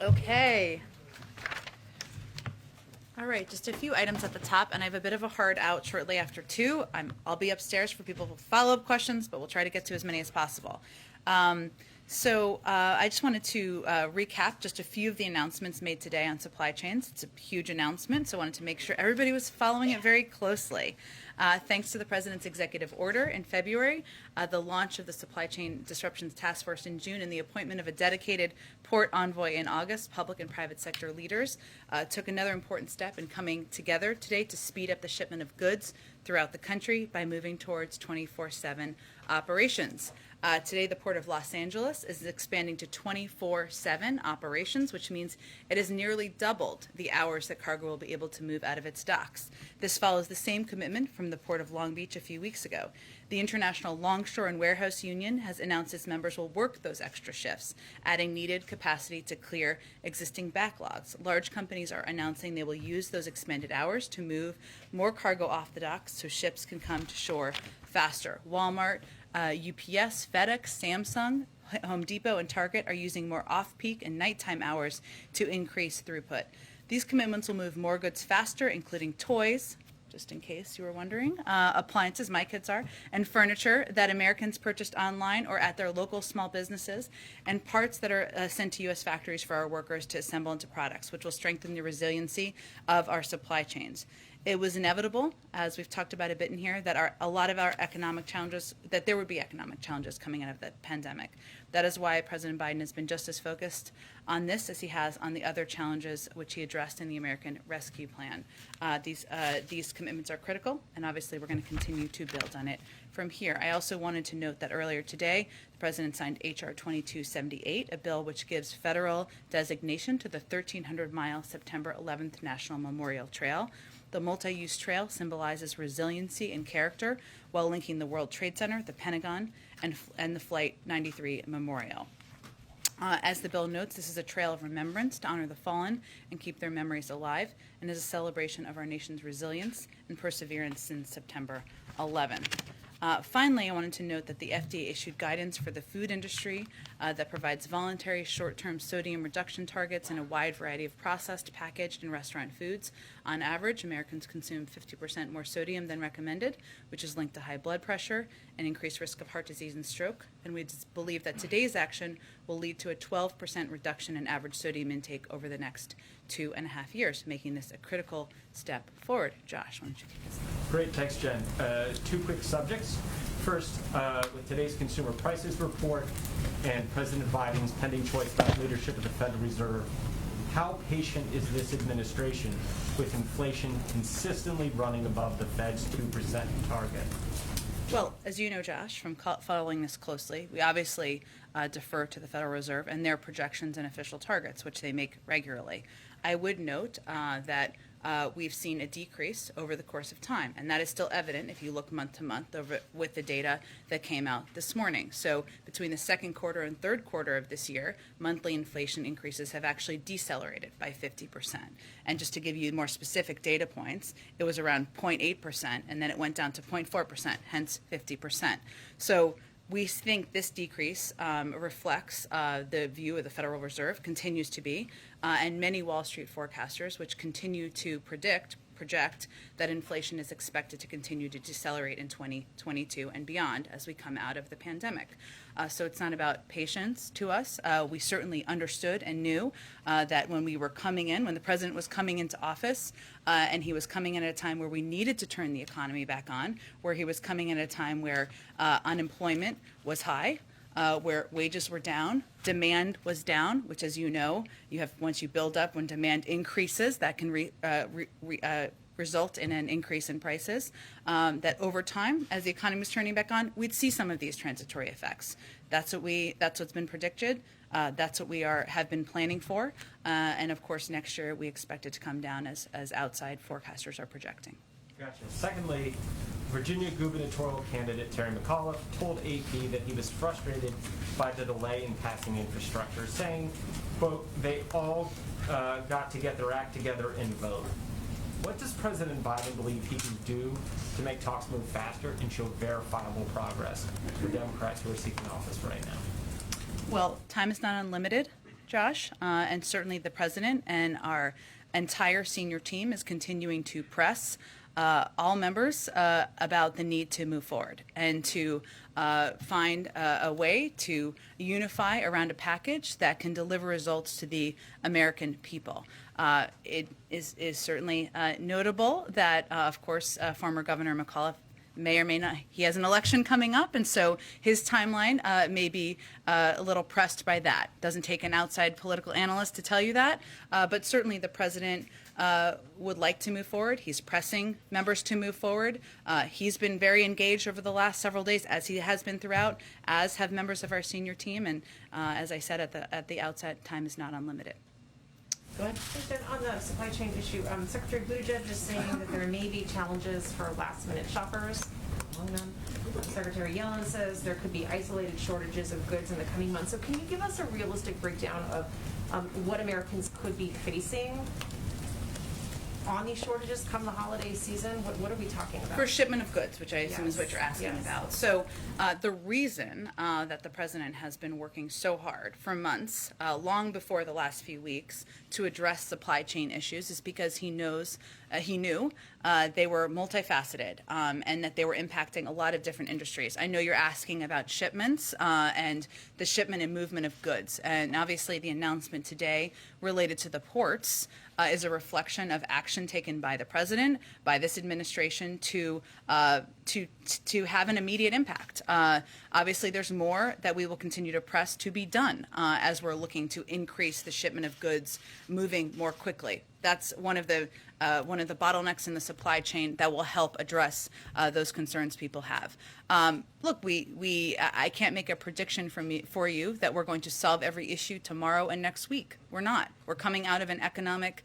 Okay. All right, just a few items at the top, and I have a bit of a hard out shortly after 2. I'll be upstairs for people with follow-up questions, but we'll try to get to as many as possible. I just wanted to recap just a few of the announcements made today on supply chains. It's a huge announcement, so I wanted to make sure everybody was following it very closely. Thanks to the President's executive order in February, the launch of the Supply Chain Disruptions Task Force in June, and the appointment of a dedicated port envoy in August, public and private sector leaders took another important step in coming together today to speed up the shipment of goods throughout the country by moving towards 24/7 operations. Today, the Port of Los Angeles is expanding to 24/7 operations, which means it has nearly doubled the hours that cargo will be able to move out of its docks. This follows the same commitment from the Port of Long Beach a few weeks ago. The International Longshore and Warehouse Union has announced its members will work those extra shifts, adding needed capacity to clear existing backlogs. Large companies are announcing they will use those expanded hours to move more cargo off the docks so ships can come to shore faster. Walmart, UPS, FedEx, Samsung, Home Depot, and Target are using more off-peak and nighttime hours to increase throughput. These commitments will move more goods faster, including toys, just in case you were wondering, appliances, my kids are, and furniture that Americans purchased online or at their local small businesses, and parts that are sent to U.S. factories for our workers to assemble into products, which will strengthen the resiliency of our supply chains. It was inevitable, as we've talked about a bit in here, that a lot of our economic challenges, that there would be economic challenges coming out of the pandemic. That is why President Biden has been just as focused on this as he has on the other challenges which he addressed in the American Rescue Plan. These commitments are critical, and obviously we're going to continue to build on it from here. I also wanted to note that earlier today, the President signed H.R. 2278, a bill which gives federal designation to the 1,300-mile September 11th National Memorial Trail. The multi-use trail symbolizes resiliency and character while linking the World Trade Center, the Pentagon, and the Flight 93 Memorial. As the bill notes, this is a trail of remembrance to honor the fallen and keep their memories alive, and is a celebration of our nation's resilience and perseverance since September 11th. Finally, I wanted to note that the FDA issued guidance for the food industry that provides voluntary short-term sodium reduction targets in a wide variety of processed, packaged, and restaurant foods. On average, Americans consume 50% more sodium than recommended, which is linked to high blood pressure and increased risk of heart disease and stroke. And we believe that today's action will lead to a 12% reduction in average sodium intake over the next 2.5 years, making this a critical step forward. Josh, why don't you take us? Great, thanks, Jen. 2 quick subjects. First, with today's consumer prices report and President Biden's pending choice about leadership of the Federal Reserve, how patient is this administration with inflation consistently running above the Fed's 2% target? Well, as you know, Josh, from following this closely, we obviously defer to the Federal Reserve and their projections and official targets, which they make regularly. I would note that we've seen a decrease over the course of time, and that is still evident if you look month to month with the data that came out this morning. So between the second quarter and third quarter of this year, monthly inflation increases have actually decelerated by 50%. And just to give you more specific data points, it was around 0.8%, and then it went down to 0.4%, hence 50%. So we think this decrease reflects the view of the Federal Reserve, continues to be, and many Wall Street forecasters, which continue to project that inflation is expected to continue to decelerate in 2022 and beyond as we come out of the pandemic. So it's not about patience to us. We certainly understood and knew that when we were coming in, when the president was coming into office, and he was coming in at a time where we needed to turn the economy back on, where he was coming in at a time where unemployment was high, where wages were down, demand was down, which, as you know, you have once you build up, when demand increases, that can result in an increase in prices. That over time, as the economy is turning back on, we'd see some of these transitory effects. That's what's been predicted. That's what we have been planning for, and of course, next year we expect it to come down as outside forecasters are projecting. Gotcha. Secondly, Virginia gubernatorial candidate Terry McAuliffe told AP that he was frustrated by the delay in passing infrastructure, saying, quote, they all got to get their act together and vote. What does President Biden believe he can do to make talks move faster and show verifiable progress for Democrats who are seeking office right now? Well, time is not unlimited. Josh, and certainly the president and our entire senior team is continuing to press all members about the need to move forward and to find a way to unify around a package that can deliver results to the American people. It is certainly notable that, of course, former Governor McAuliffe may or may not, he has an election coming up, and so his timeline may be a little pressed by that. Doesn't take an outside political analyst to tell you that, but certainly the president would like to move forward. He's pressing members to move forward. He's been very engaged over the last several days, as he has been throughout, as have members of our senior team, and as I said at the outset, time is not unlimited. Go ahead. Then on the supply chain issue, Secretary Buttigieg is saying that there may be challenges for last-minute shoppers among them. Secretary Yellen says there could be isolated shortages of goods in the coming months. So can you give us a realistic breakdown of what Americans could be facing on these shortages come the holiday season? What are we talking about? For shipment of goods, which I assume is what you're asking Yes. about. So the reason that the president has been working so hard for months, long before the last few weeks, to address supply chain issues is because he knew they were multifaceted and that they were impacting a lot of different industries. I know you're asking about shipments and the shipment and movement of goods. And obviously the announcement today related to the ports is a reflection of action taken by the president, by this administration to have an immediate impact. Obviously, there's more that we will continue to press to be done as we're looking to increase the shipment of goods moving more quickly. That's one of the bottlenecks in the supply chain that will help address those concerns people have. Look, I can't make a prediction for you that we're going to solve every issue tomorrow and next week. We're not. We're coming out of an economic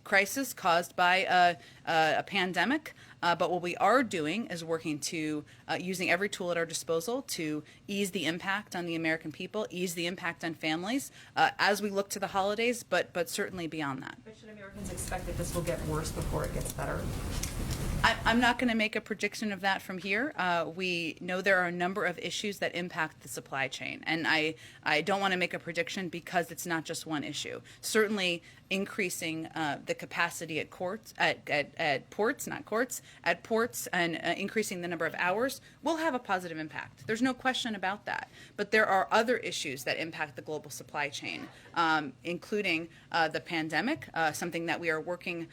crisis caused by a pandemic. But what we are doing is working to using every tool at our disposal to ease the impact on the American people, ease the impact on families as we look to the holidays, but certainly beyond that. But should Americans expect that this will get worse before it gets better? I'm not going to make a prediction of that from here. We know there are a number of issues that impact the supply chain, and I don't want to make a prediction because it's not just one issue. Certainly, increasing the capacity at ports, and increasing the number of hours will have a positive impact. There's no question about that. But there are other issues that impact the global supply chain, including the pandemic, something that we are working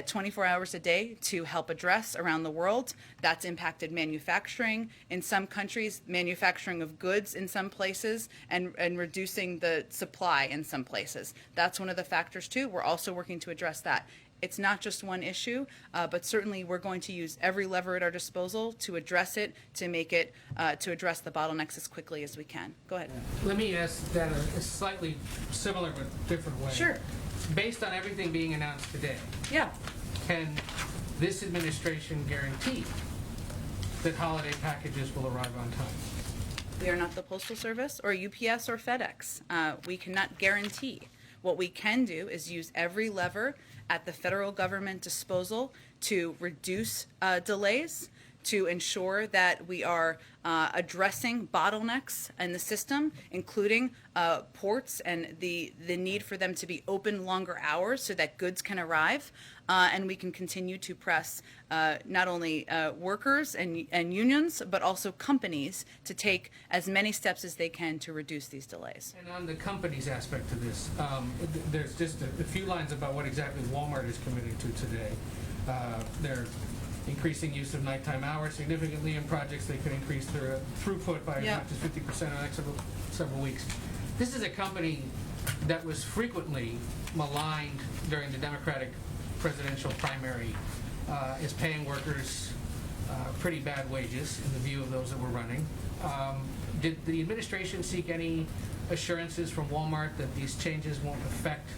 24 hours a day to help address around the world. That's impacted manufacturing in some countries, manufacturing of goods in some places, and reducing the supply in some places. That's one of the factors too. We're also working to address that. It's not just one issue, but certainly we're going to use every lever at our disposal to address it, to make it, to address the bottlenecks as quickly as we can. Go ahead. Let me ask that a slightly similar but different way. Sure. Based on everything being announced today, Yeah. can this administration guarantee that holiday packages will arrive on time? We are not the Postal Service or UPS or FedEx. We cannot guarantee. What we can do is use every lever at the federal government disposal to reduce delays, to ensure that we are addressing bottlenecks in the system, including ports and the need for them to be open longer hours so that goods can arrive. And we can continue to press not only workers and unions, but also companies to take as many steps as they can to reduce these delays. And on the company's aspect of this, there's just a few lines about what exactly Walmart is committing to today. They're increasing use of nighttime hours significantly in projects. They could increase their throughput by as much as 50% in the next several weeks. This is a company that was frequently maligned during the Democratic presidential primary is paying workers pretty bad wages in the view of those that were running. Did the administration seek any assurances from Walmart that these changes won't affect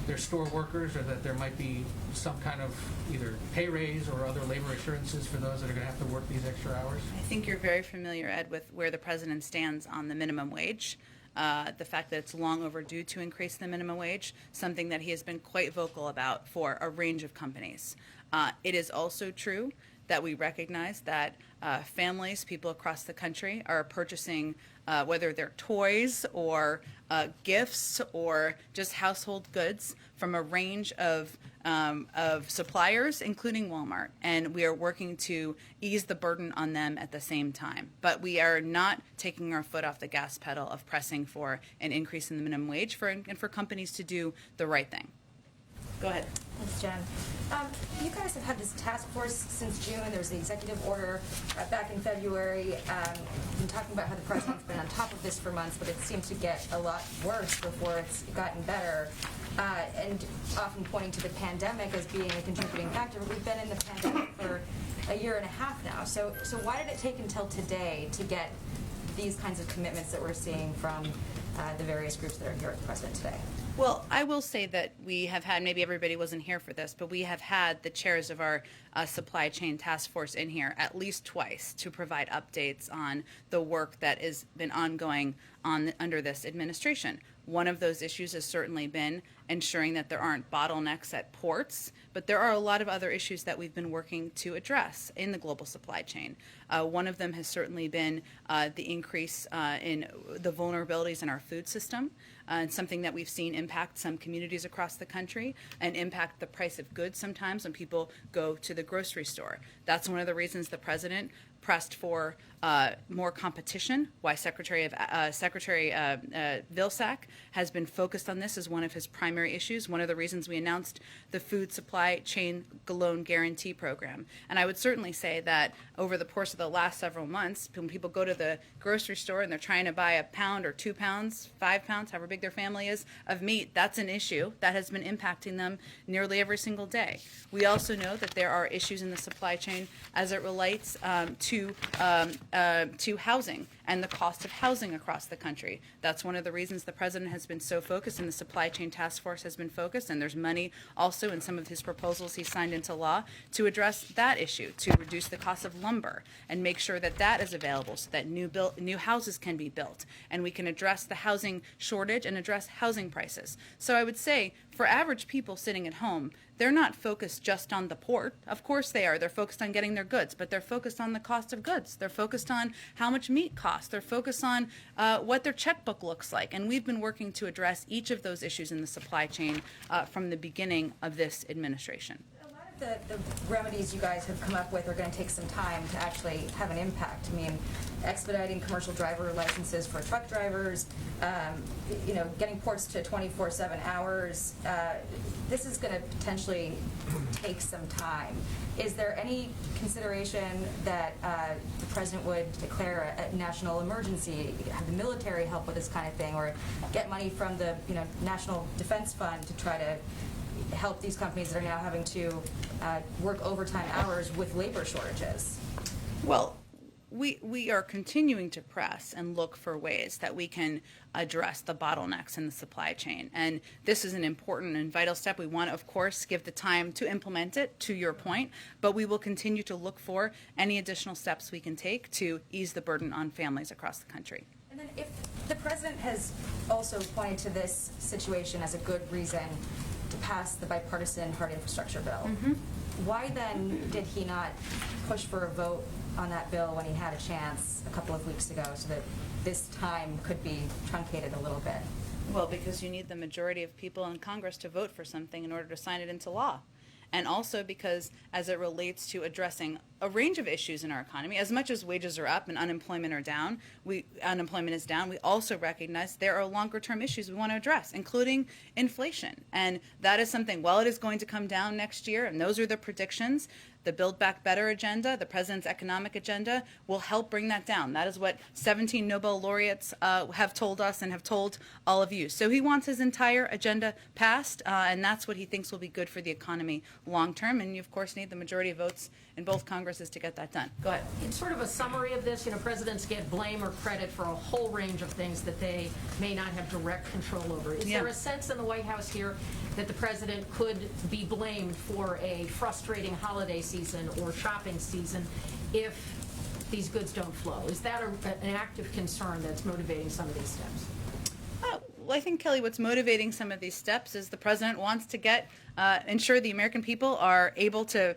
their store workers, or that there might be some kind of either pay raise or other labor assurances for those that are going to have to work these extra hours? I think you're very familiar, Ed, with where the president stands on the minimum wage. The fact that it's long overdue to increase the minimum wage, something that he has been quite vocal about for a range of companies. It is also true that we recognize that families, people across the country, are purchasing whether they're toys or gifts or just household goods from a range of suppliers, including Walmart, and we are working to ease the burden on them at the same time. But we are not taking our foot off the gas pedal of pressing for an increase in the minimum wage and for companies to do the right thing. Go ahead. Thanks, Jen. You guys have had this task force since June. There was the executive order back in February. You've been talking about how the president's been on top of this for months, but it seems to get a lot worse before it's gotten better. And often pointing to the pandemic as being a contributing factor. But we've been in the pandemic for a year and a half now. So why did it take until today to get these kinds of commitments that we're seeing from the various groups that are here with the president today? Well, I will say that we have had, maybe everybody wasn't here for this, but we have had the chairs of our supply chain task force in here at least twice to provide updates on the work that has been ongoing under this administration. One of those issues has certainly been ensuring that there aren't bottlenecks at ports, but there are a lot of other issues that we've been working to address in the global supply chain. One of them has certainly been the increase in the vulnerabilities in our food system, and something that we've seen impact some communities across the country and impact the price of goods sometimes when people go to the grocery store. That's one of the reasons the president pressed for more competition, why Secretary Vilsack has been focused on this as one of his primary issues, one of the reasons we announced the Food Supply Chain Loan Guarantee Program. And I would certainly say that over the course of the last several months, when people go to the grocery store and they're trying to buy a pound or 2 pounds, 5 pounds, however big their family is, of meat, that's an issue that has been impacting them nearly every single day. We also know that there are issues in the supply chain as it relates to housing and the cost of housing across the country. That's one of the reasons the president has been so focused and the supply chain task force has been focused, and there's money also in some of his proposals he signed into law to address that issue, to reduce the cost of lumber and make sure that that is available so that new houses can be built and we can address the housing shortage and address housing prices. So I would say for average people sitting at home, they're not focused just on the port. Of course they are. They're focused on getting their goods, but they're focused on the cost of goods. They're focused on how much meat costs. They're focused on what their checkbook looks like. And we've been working to address each of those issues in the supply chain from the beginning of this administration. The remedies you guys have come up with are going to take some time to actually have an impact. I mean, expediting commercial driver licenses for truck drivers, getting ports to 24/7 hours. This is going to potentially take some time. Is there any consideration that the president would declare a national emergency, have the military help with this kind of thing, or get money from the National Defense Fund to try to help these companies that are now having to work overtime hours with labor shortages? Well, we are continuing to press and look for ways that we can address the bottlenecks in the supply chain. And this is an important and vital step. We want to, of course, give the time to implement it, to your point, but we will continue to look for any additional steps we can take to ease the burden on families across the country. And then if the president has also pointed to this situation as a good reason to pass the bipartisan hard infrastructure bill, why then did he not push for a vote on that bill when he had a chance a couple of weeks ago so that this time could be truncated a little bit? Well, because you need the majority of people in Congress to vote for something in order to sign it into law. And also because as it relates to addressing a range of issues in our economy, as much as wages are up and unemployment is down, we also recognize there are longer term issues we want to address, including inflation. And that is something, while it is going to come down next year, and those are the predictions, the Build Back Better agenda, the president's economic agenda, will help bring that down. That is what 17 Nobel laureates have told us and have told all of you. So he wants his entire agenda passed, and that's what he thinks will be good for the economy long term. And you, of course, need the majority of votes in both Congresses to get that done. Go ahead. It's sort of a summary of this. Presidents get blame or credit for a whole range of things that they may not have direct control over. Is there a sense in the White House here that the president could be blamed for a frustrating holiday season or shopping season if these goods don't flow? Is that an active concern that's motivating some of these steps? Well, I think, Kelly, what's motivating some of these steps is the president wants to ensure the American people are able to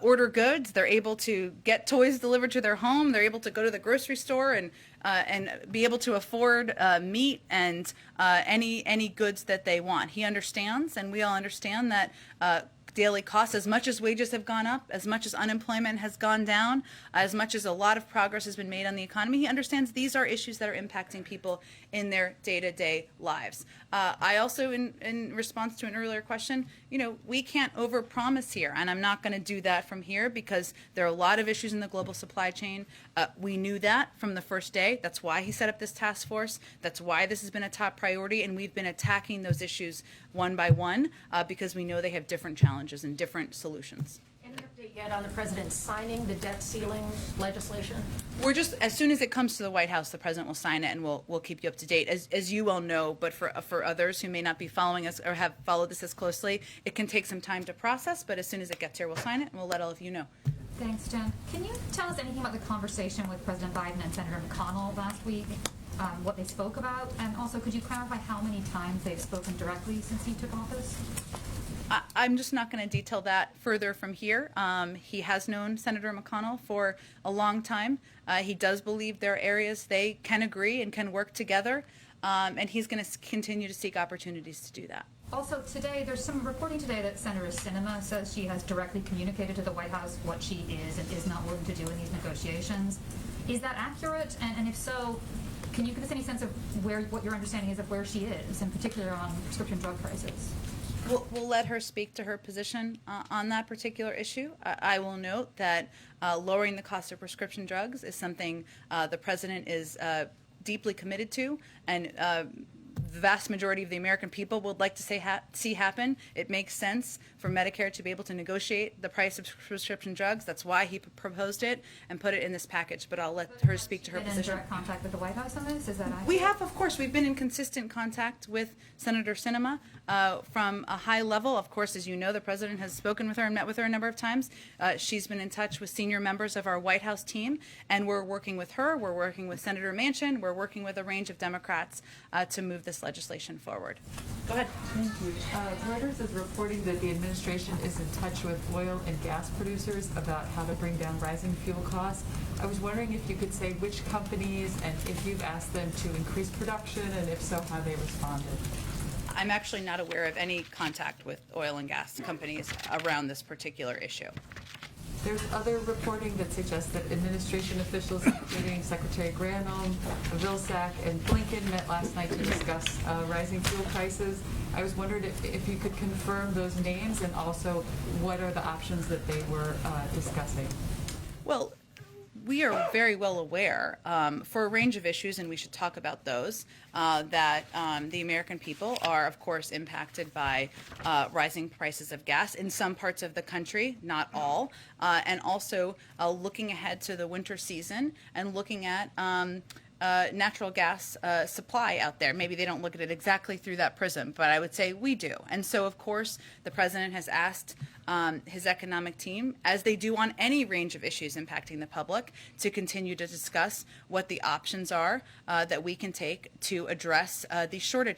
order goods. They're able to get toys delivered to their home. They're able to go to the grocery store and be able to afford meat and any goods that they want. He understands, and we all understand that daily costs, as much as wages have gone up, as much as unemployment has gone down, as much as a lot of progress has been made on the economy, he understands these are issues that are impacting people in their day-to-day lives. I also, in response to an earlier question, we can't overpromise here, and I'm not going to do that from here because there are a lot of issues in the global supply chain. We knew that from the first day. That's why he set up this task force. That's why this has been a top priority, and we've been attacking those issues one by one because we know they have different challenges and different solutions. Any update yet on the president signing the debt ceiling legislation? We're just, as soon as it comes to the White House, the president will sign it, and we'll keep you up to date. As you well know, but for others who may not be following us or have followed this as closely, it can take some time to process, but as soon as it gets here, we'll sign it, and we'll let all of you know. Thanks, Jen. Can you tell us anything about the conversation with President Biden and Senator McConnell last week, what they spoke about? And also, could you clarify how many times they've spoken directly since he took office? I'm just not going to detail that further from here. He has known Senator McConnell for a long time. He does believe there are areas they can agree and can work together, and he's going to continue to seek opportunities to do that. Also, today, there's some reporting today that Senator Sinema says she has directly communicated to the White House what she is and is not willing to do in these negotiations. Is that accurate? And if so, can you give us any sense of what your understanding is of where she is, in particular on prescription drug prices? We'll let her speak to her position on that particular issue. I will note that lowering the cost of prescription drugs is something the president is deeply committed to, and the vast majority of the American people would like to see happen. It makes sense for Medicare to be able to negotiate the price of prescription drugs. That's why he proposed it and put it in this package. But I'll let her speak to her Been in position. direct contact with the White House on this? Is that accurate? We have, of course, we've been in consistent contact with Senator Sinema from a high level. Of course, as you know, the president has spoken with her and met with her a number of times. She's been in touch with senior members of our White House team, and we're working with her. We're working with Senator Manchin. We're working with a range of Democrats to move this legislation forward. Go ahead. Thank you. Reuters is reporting that the administration is in touch with oil and gas producers about how to bring down rising fuel costs. I was wondering if you could say which companies and if you've asked them to increase production, and if so, how they responded. I'm actually not aware of any contact with oil and gas companies around this particular issue. There's other reporting that suggests that administration officials, including Secretary Granholm, Vilsack, and Blinken, met last night to discuss rising fuel prices. I was wondering if you could confirm those names, and also what are the options that they were discussing. Well, we are very well aware, for a range of issues, and we should talk about those, that the American people are, of course, impacted by rising prices of gas in some parts of the country, not all, and also looking ahead to the winter season and looking at natural gas supply out there. Maybe they don't look at it exactly through that prism, but I would say we do. And so, of course, the president has asked his economic team, as they do on any range of issues impacting the public, to continue to discuss what the options are that we can take to address these shortages.